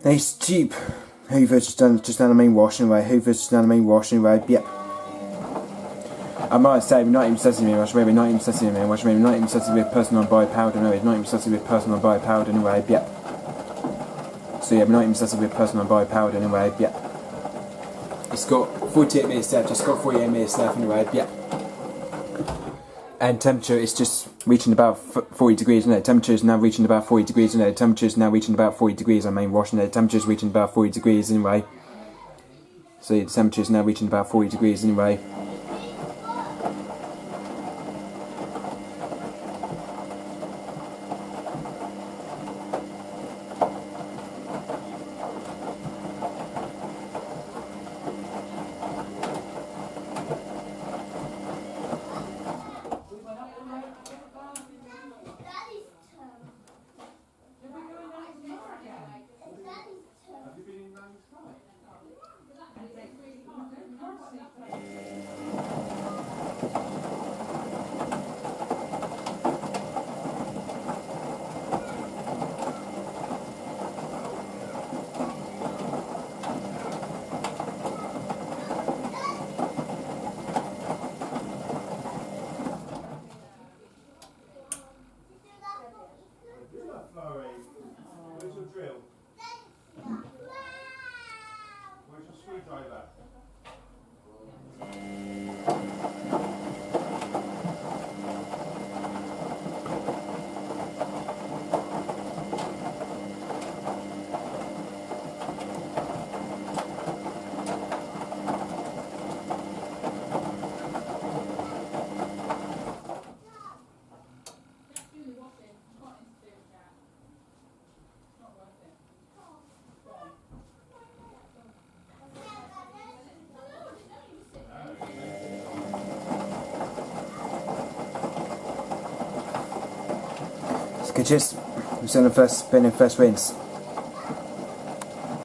It's cheap. Hoover's just done the main wash anyway. Hoover's just done the main wash anyway. Yep. I might say not even sesame wash, maybe not even sesame wash, maybe not even sesame with personal body powder anyway. Not even sesame with personal body powder anyway. Yep. So yeah, not even sesame with personal body powder anyway. Yep. It's got 48 minutes left. It's got 48 minutes left anyway. Yep. And temperature is just reaching about 40 degrees, isn't it? Temperature is now reaching about 40 degrees, isn't it? Temperature is now reaching about 40 degrees on main wash, isn't it? Temperature is reaching about 40 degrees anyway. So the temperature is now reaching about 40 degrees anyway. Where's your drill? Where's your screwdriver? Just spin the first rinse.